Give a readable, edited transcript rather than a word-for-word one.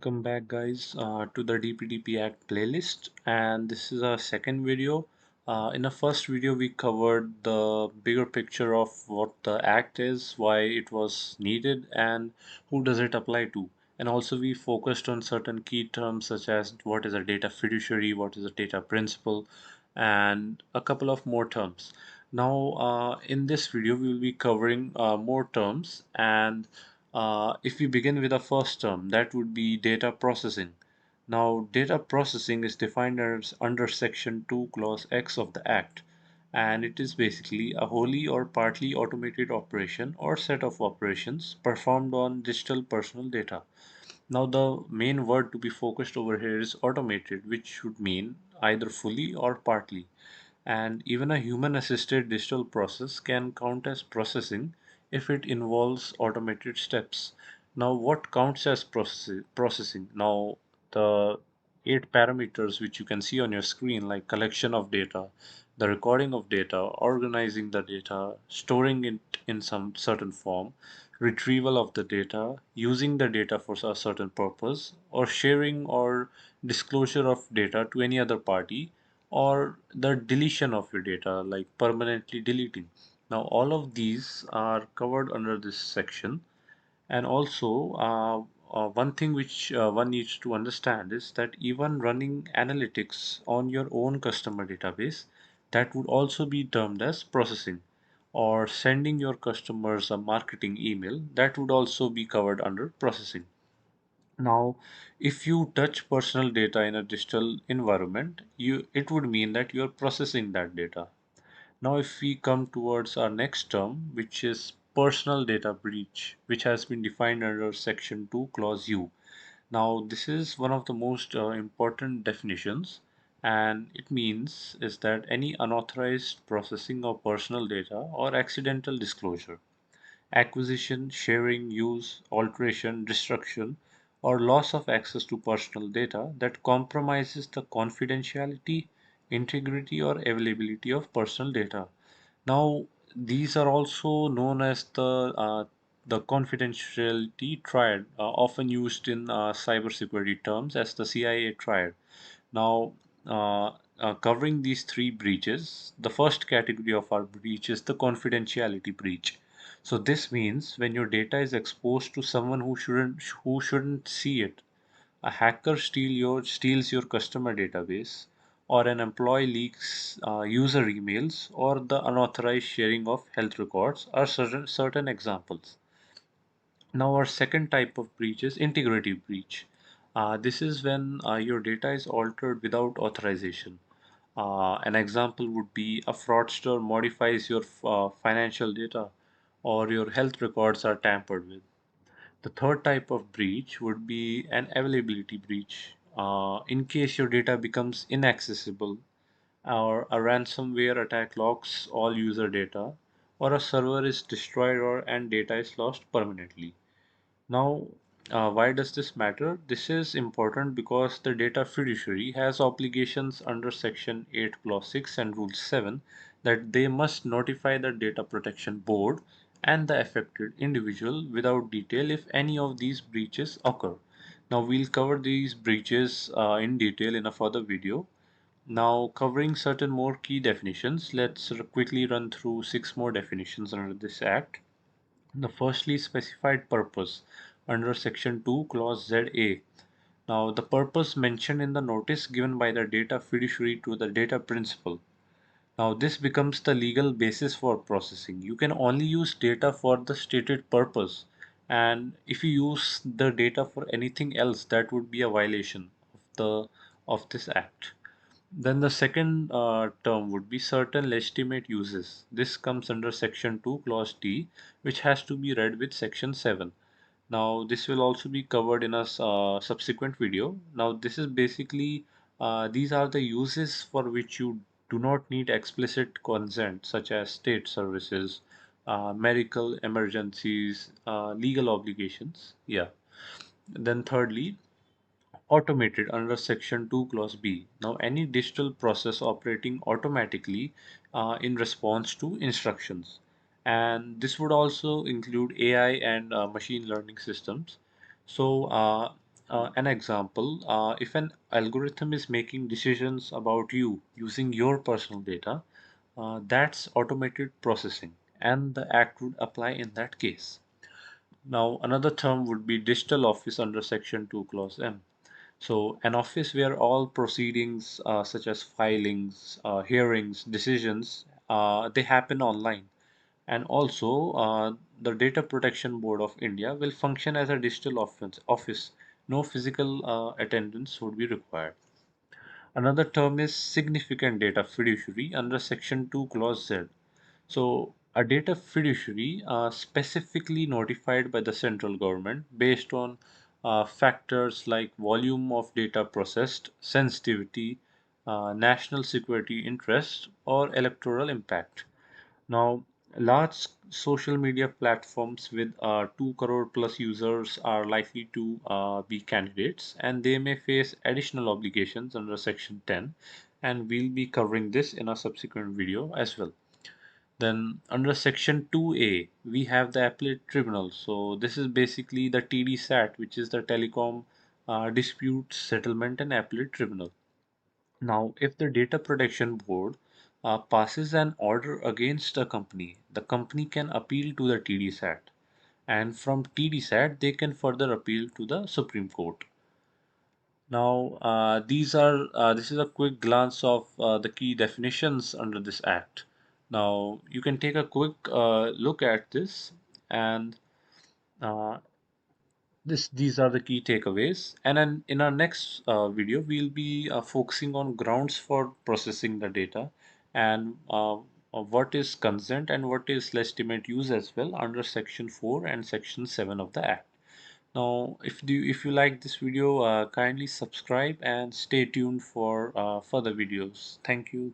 Welcome back guys to the DPDP Act playlist, and this is our second video. In the first video we covered the bigger picture of what the act is, why it was needed, and who does it apply to. And also we focused on certain key terms such as what is a data fiduciary, what is a data principal, and a couple of more terms. Now in this video we will be covering more terms, and if we begin with the first term, that would be data processing. Now, data processing is defined as under Section 2, Clause X of the Act, and it is basically a wholly or partly automated operation or set of operations performed on digital personal data. Now, the main word to be focused over here is automated, which should mean either fully or partly. And even a human assisted digital process can count as processing if it involves automated steps. Now, what counts as processing? Now, the 8 parameters which you can see on your screen, like collection of data, the recording of data, organizing the data, storing it in some certain form, retrieval of the data, using the data for a certain purpose, or sharing or disclosure of data to any other party, or the deletion of your data, like permanently deleting. Now, all of these are covered under this section. And also, one thing which one needs to understand is that even running analytics on your own customer database, that would also be termed as processing, or sending your customers a marketing email, that would also be covered under processing. Now, if you touch personal data in a digital environment, it would mean that you are processing that data. Now, if we come towards our next term, which is personal data breach, which has been defined under Section 2, Clause U. Now, this is one of the most important definitions, and it means is that any unauthorized processing of personal data or accidental disclosure, acquisition, sharing, use, alteration, destruction, or loss of access to personal data that compromises the confidentiality, integrity, or availability of personal data. Now, these are also known as the confidentiality triad, often used in cybersecurity terms as the CIA triad. Now, covering these three breaches, the first category of our breach is the confidentiality breach. So this means when your data is exposed to someone who shouldn't see it. A hacker steals your customer database, or an employee leaks user emails, or the unauthorized sharing of health records are certain examples. Now, our second type of breach is integrity breach. This is when your data is altered without authorization. An example would be a fraudster modifies your financial data, or your health records are tampered with. The third type of breach would be an availability breach. In case your data becomes inaccessible, or a ransomware attack locks all user data, or a server is destroyed and data is lost permanently. Now, why does this matter? This is important because the data fiduciary has obligations under Section 8 Clause 6 and Rule 7 that they must notify the Data Protection Board and the affected individual without detail if any of these breaches occur. Now, we'll cover these breaches in detail in a further video. Now, covering certain more key definitions, let's quickly run through 6 more definitions under this Act. The firstly specified purpose under Section 2, Clause ZA. Now, the purpose mentioned in the notice given by the data fiduciary to the data principal. Now, this becomes the legal basis for processing. You can only use data for the stated purpose, and if you use the data for anything else, that would be a violation of this act. Then the second term would be certain legitimate uses. This comes under Section 2, Clause D, which has to be read with Section 7. Now, this will also be covered in a subsequent video. Now, this is basically, these are the uses for which you do not need explicit consent, such as state services, medical emergencies, legal obligations. Yeah. Then thirdly, automated under Section 2 Clause B. Now, any digital process operating automatically in response to instructions. And this would also include AI and machine learning systems. So, an example, if an algorithm is making decisions about you using your personal data, that's automated processing, and the Act would apply in that case. Now, another term would be digital office under Section 2, Clause M. So, an office where all proceedings, such as filings, hearings, decisions, they happen online. And also, the Data Protection Board of India will function as a digital office. No physical attendance would be required. Another term is significant data fiduciary under Section 2, Clause Z. So, a data fiduciary specifically notified by the central government based on factors like volume of data processed, sensitivity, national security interest, or electoral impact. Now, large social media platforms with 2 crore plus users are likely to be candidates, and they may face additional obligations under Section 10, and we'll be covering this in a subsequent video as well. Then under Section 2A, we have the Appellate Tribunal. So this is basically the TDSAT, which is the Telecom Dispute Settlement and Appellate Tribunal. Now, if the Data Protection Board passes an order against a company, the company can appeal to the TDSAT, and from TDSAT they can further appeal to the Supreme Court. Now, this is a quick glance of the key definitions under this act. Now, you can take a quick look at this, and uh, these are the key takeaways. And then in our next video, we'll be focusing on grounds for processing the data, and what is consent and what is legitimate use as well under Section 4 and Section 7 of the Act. Now, if you like this video, kindly subscribe and stay tuned for further videos. Thank you.